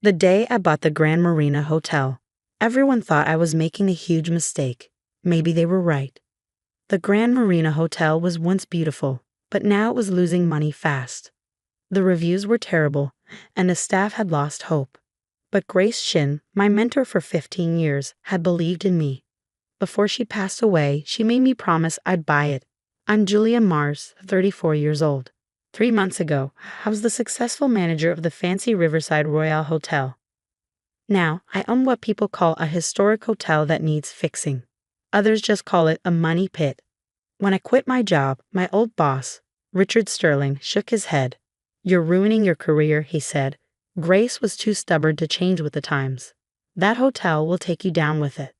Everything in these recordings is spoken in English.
The day I bought the Grand Marina Hotel, everyone thought I was making a huge mistake. Maybe they were right. The Grand Marina Hotel was once beautiful, but now it was losing money fast. The reviews were terrible, and the staff had lost hope. But Grace Shin, my mentor for 15 years, had believed in me. Before she passed away, she made me promise I'd buy it. I'm Julia Mars, 34 years old. 3 months ago, I was the successful manager of the fancy Riverside Royale Hotel. Now, I own what people call a historic hotel that needs fixing. Others just call it a money pit. When I quit my job, my old boss, Richard Sterling, shook his head. "You're ruining your career," he said. Grace was too stubborn to change with the times. "That hotel will take you down with it."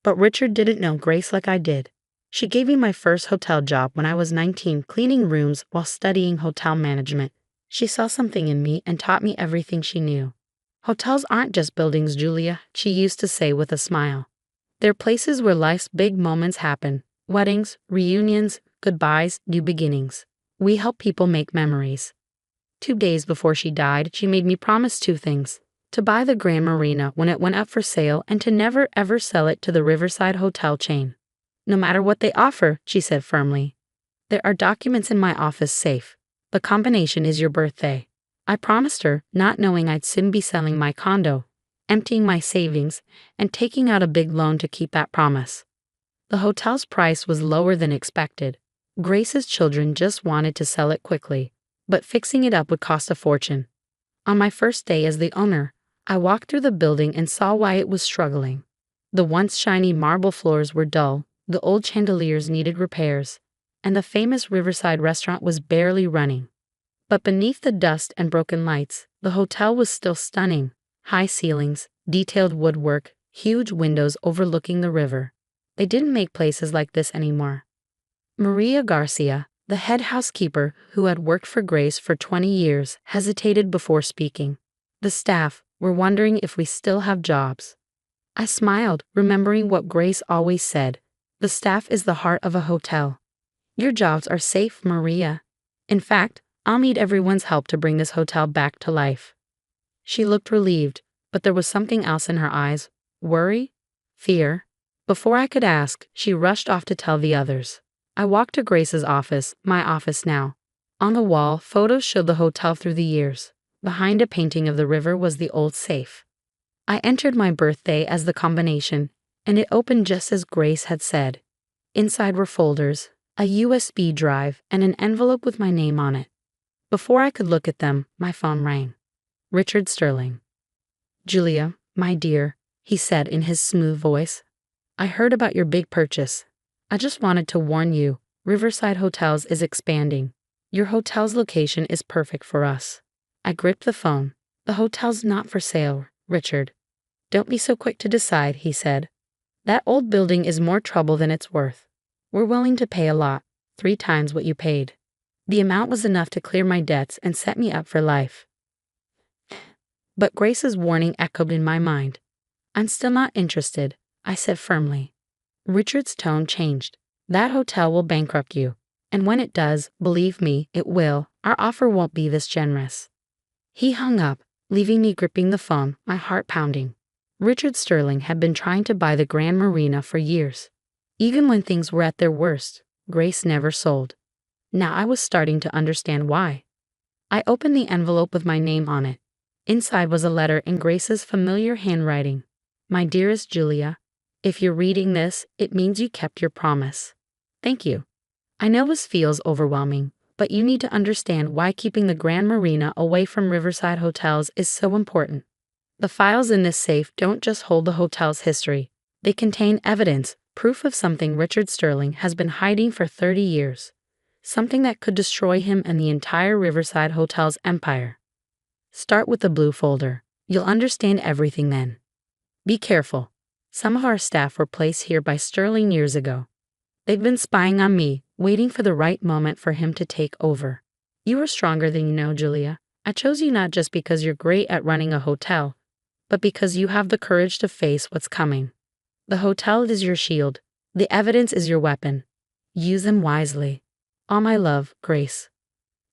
But Richard didn't know Grace like I did. She gave me my first hotel job when I was 19, cleaning rooms while studying hotel management. She saw something in me and taught me everything she knew. "Hotels aren't just buildings, Julia," she used to say with a smile. "They're places where life's big moments happen. Weddings, reunions, goodbyes, new beginnings. We help people make memories." 2 days before she died, she made me promise 2 things: to buy the Grand Marina when it went up for sale and to never ever sell it to the Riverside Hotel chain. "No matter what they offer," she said firmly. "There are documents in my office safe. The combination is your birthday." I promised her, not knowing I'd soon be selling my condo, emptying my savings, and taking out a big loan to keep that promise. The hotel's price was lower than expected. Grace's children just wanted to sell it quickly, but fixing it up would cost a fortune. On my first day as the owner, I walked through the building and saw why it was struggling. The once shiny marble floors were dull, the old chandeliers needed repairs, and the famous Riverside restaurant was barely running. But beneath the dust and broken lights, the hotel was still stunning. High ceilings, detailed woodwork, huge windows overlooking the river. They didn't make places like this anymore. Maria Garcia, the head housekeeper who had worked for Grace for 20 years, hesitated before speaking. "The staff, were wondering if we still have jobs." I smiled, remembering what Grace always said: "The staff is the heart of a hotel." "Your jobs are safe, Maria. In fact, I'll need everyone's help to bring this hotel back to life." She looked relieved, but there was something else in her eyes. Worry? Fear? Before I could ask, she rushed off to tell the others. I walked to Grace's office, my office now. On the wall, photos showed the hotel through the years. Behind a painting of the river was the old safe. I entered my birthday as the combination, and it opened just as Grace had said. Inside were folders, a USB drive, and an envelope with my name on it. Before I could look at them, my phone rang. Richard Sterling. "Julia, my dear," he said in his smooth voice. "I heard about your big purchase. I just wanted to warn you, Riverside Hotels is expanding. Your hotel's location is perfect for us." I gripped the phone. "The hotel's not for sale, Richard." "Don't be so quick to decide," he said. "That old building is more trouble than it's worth. We're willing to pay a lot, 3 times what you paid." The amount was enough to clear my debts and set me up for life. But Grace's warning echoed in my mind. "I'm still not interested," I said firmly. Richard's tone changed. "That hotel will bankrupt you. And when it does, believe me, it will, our offer won't be this generous." He hung up, leaving me gripping the phone, my heart pounding. Richard Sterling had been trying to buy the Grand Marina for years. Even when things were at their worst, Grace never sold. Now I was starting to understand why. I opened the envelope with my name on it. Inside was a letter in Grace's familiar handwriting. "My dearest Julia, if you're reading this, it means you kept your promise. Thank you. I know this feels overwhelming, but you need to understand why keeping the Grand Marina away from Riverside Hotels is so important. The files in this safe don't just hold the hotel's history. They contain evidence, proof of something Richard Sterling has been hiding for 30 years. Something that could destroy him and the entire Riverside Hotel's empire. Start with the blue folder. You'll understand everything then. Be careful. Some of our staff were placed here by Sterling years ago. They've been spying on me, waiting for the right moment for him to take over. You are stronger than you know, Julia. I chose you not just because you're great at running a hotel, but because you have the courage to face what's coming. The hotel is your shield. The evidence is your weapon. Use them wisely. All my love, Grace."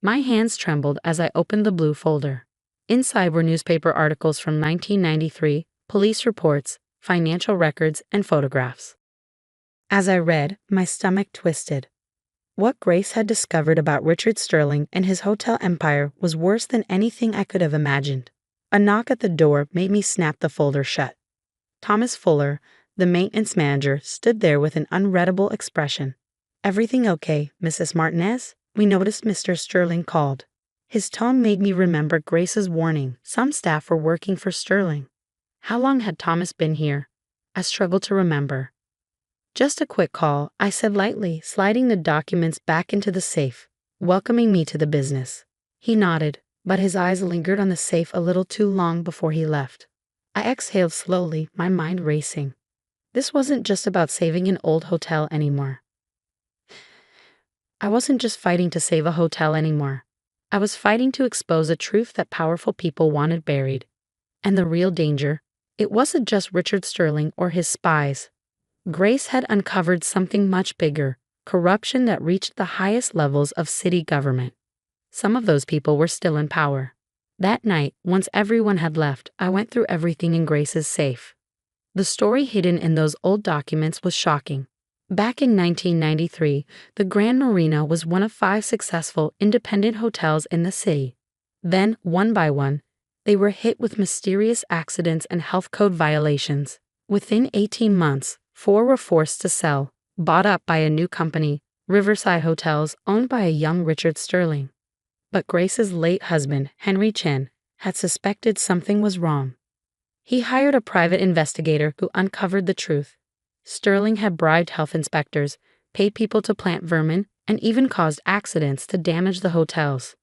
My hands trembled as I opened the blue folder. Inside were newspaper articles from 1993, police reports, financial records, and photographs. As I read, my stomach twisted. What Grace had discovered about Richard Sterling and his hotel empire was worse than anything I could have imagined. A knock at the door made me snap the folder shut. Thomas Fuller, the maintenance manager, stood there with an unreadable expression. "Everything okay, Mrs. Martinez? We noticed Mr. Sterling called." His tone made me remember Grace's warning. Some staff were working for Sterling. How long had Thomas been here? I struggled to remember. "Just a quick call," I said lightly, sliding the documents back into the safe, welcoming me to the business. He nodded, but his eyes lingered on the safe a little too long before he left. I exhaled slowly, my mind racing. This wasn't just about saving an old hotel anymore. I wasn't just fighting to save a hotel anymore. I was fighting to expose a truth that powerful people wanted buried. And the real danger, it wasn't just Richard Sterling or his spies. Grace had uncovered something much bigger, corruption that reached the highest levels of city government. Some of those people were still in power. That night, once everyone had left, I went through everything in Grace's safe. The story hidden in those old documents was shocking. Back in 1993, the Grand Marina was one of 5 successful independent hotels in the city. Then, one by one, they were hit with mysterious accidents and health code violations. Within 18 months, 4 were forced to sell, bought up by a new company, Riverside Hotels, owned by a young Richard Sterling. But Grace's late husband, Henry Chen, had suspected something was wrong. He hired a private investigator who uncovered the truth. Sterling had bribed health inspectors, paid people to plant vermin, and even caused accidents to damage the hotels.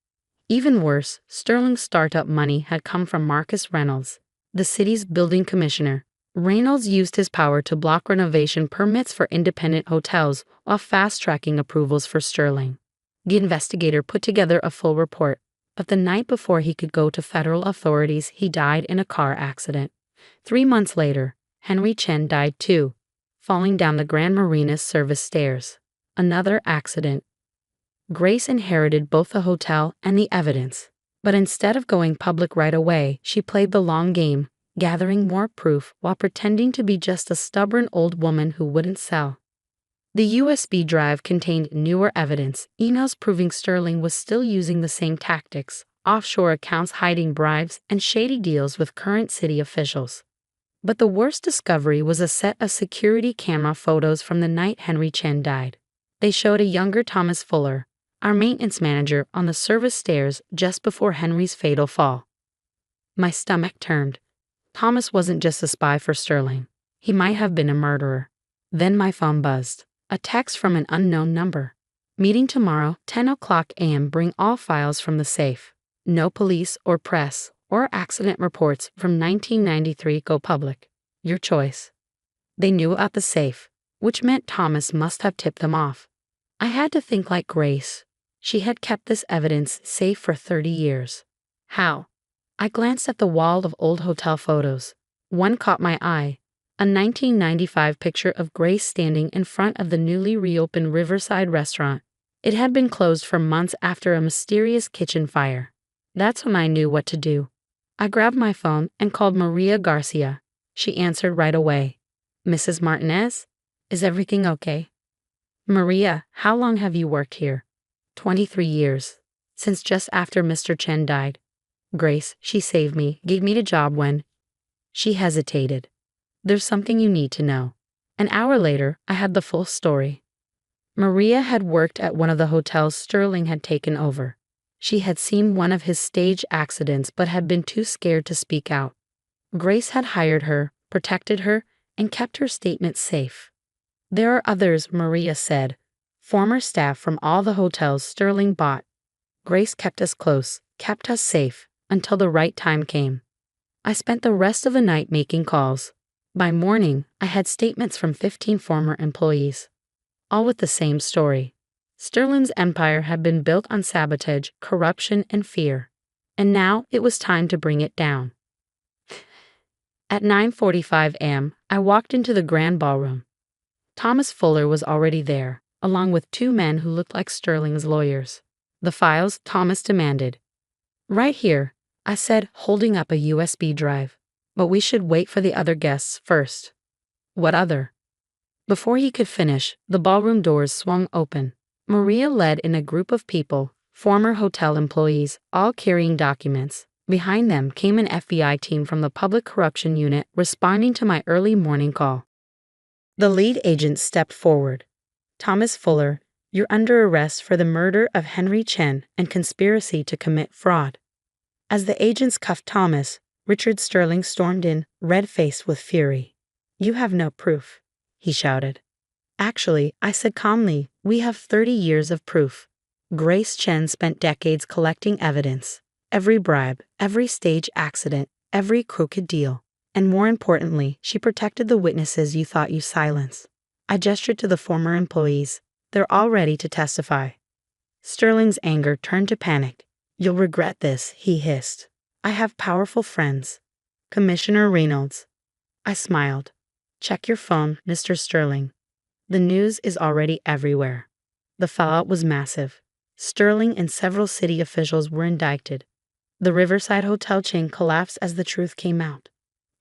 Even worse, Sterling's startup money had come from Marcus Reynolds, the city's building commissioner. Reynolds used his power to block renovation permits for independent hotels while fast-tracking approvals for Sterling. The investigator put together a full report, but the night before he could go to federal authorities, he died in a car accident. 3 months later, Henry Chen died too, falling down the Grand Marina's service stairs. Another accident. Grace inherited both the hotel and the evidence. But instead of going public right away, she played the long game, gathering more proof while pretending to be just a stubborn old woman who wouldn't sell. The USB drive contained newer evidence, emails proving Sterling was still using the same tactics, offshore accounts hiding bribes, and shady deals with current city officials. But the worst discovery was a set of security camera photos from the night Henry Chen died. They showed a younger Thomas Fuller, our maintenance manager, on the service stairs just before Henry's fatal fall. My stomach turned. Thomas wasn't just a spy for Sterling. He might have been a murderer. Then my phone buzzed. A text from an unknown number. "Meeting tomorrow, 10 o'clock a.m. Bring all files from the safe. No police or press or accident reports from 1993 go public. Your choice." They knew about the safe, which meant Thomas must have tipped them off. I had to think like Grace. She had kept this evidence safe for 30 years. How? I glanced at the wall of old hotel photos. One caught my eye. A 1995 picture of Grace standing in front of the newly reopened Riverside restaurant. It had been closed for months after a mysterious kitchen fire. That's when I knew what to do. I grabbed my phone and called Maria Garcia. She answered right away. "Mrs. Martinez? Is everything okay?" "Maria, how long have you worked here?" 23 years. Since just after Mr. Chen died. Grace, she saved me, gave me the job when... She hesitated. "There's something you need to know." An hour later, I had the full story. Maria had worked at one of the hotels Sterling had taken over. She had seen one of his stage accidents but had been too scared to speak out. Grace had hired her, protected her, and kept her statement safe. "There are others," Maria said. "Former staff from all the hotels Sterling bought. Grace kept us close, kept us safe, until the right time came." I spent the rest of the night making calls. By morning, I had statements from 15 former employees, all with the same story. Sterling's empire had been built on sabotage, corruption, and fear, and now it was time to bring it down. At 9:45 a.m., I walked into the grand ballroom. Thomas Fuller was already there, along with 2 men who looked like Sterling's lawyers. "The files," Thomas demanded. "Right here." I said, holding up a USB drive. But we should wait for the other guests first. What other? Before he could finish, the ballroom doors swung open. Maria led in a group of people, former hotel employees, all carrying documents. Behind them came an FBI team from the Public Corruption Unit responding to my early morning call. The lead agent stepped forward. Thomas Fuller, you're under arrest for the murder of Henry Chen and conspiracy to commit fraud. As the agents cuffed Thomas, Richard Sterling stormed in, red-faced with fury. You have no proof, he shouted. Actually, I said calmly, we have 30 years of proof. Grace Chen spent decades collecting evidence. Every bribe, every stage accident, every crooked deal. And more importantly, she protected the witnesses you thought you silenced. I gestured to the former employees. They're all ready to testify. Sterling's anger turned to panic. You'll regret this, he hissed. I have powerful friends. Commissioner Reynolds. I smiled. Check your phone, Mr. Sterling. The news is already everywhere. The fallout was massive. Sterling and several city officials were indicted. The Riverside hotel chain collapsed as the truth came out.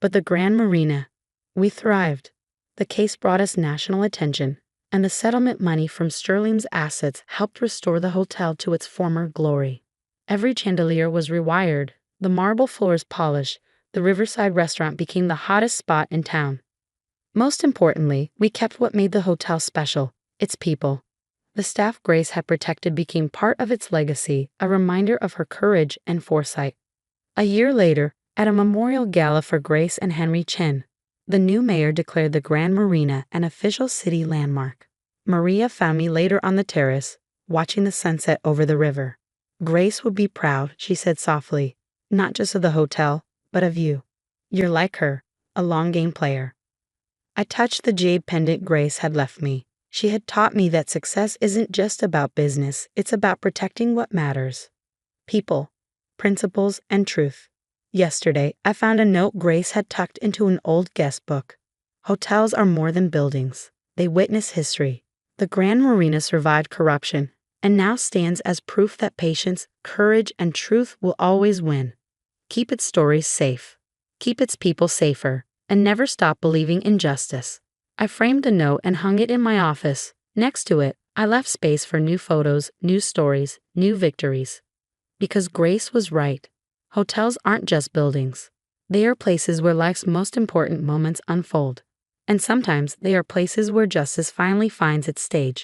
But the Grand Marina, we thrived. The case brought us national attention, and the settlement money from Sterling's assets helped restore the hotel to its former glory. Every chandelier was rewired, the marble floors polished, the Riverside restaurant became the hottest spot in town. Most importantly, we kept what made the hotel special, its people. The staff Grace had protected became part of its legacy, a reminder of her courage and foresight. A year later, at a memorial gala for Grace and Henry Chen, the new mayor declared the Grand Marina an official city landmark. Maria found me later on the terrace, watching the sunset over the river. Grace would be proud, she said softly, not just of the hotel, but of you. You're like her, a long game player. I touched the jade pendant Grace had left me. She had taught me that success isn't just about business, it's about protecting what matters. People, principles, and truth. Yesterday, I found a note Grace had tucked into an old guest book. Hotels are more than buildings. They witness history. The Grand Marina survived corruption, and now stands as proof that patience, courage, and truth will always win. Keep its stories safe. Keep its people safer, and never stop believing in justice. I framed the note and hung it in my office. Next to it, I left space for new photos, new stories, new victories. Because Grace was right. Hotels aren't just buildings. They are places where life's most important moments unfold. And sometimes they are places where justice finally finds its stage.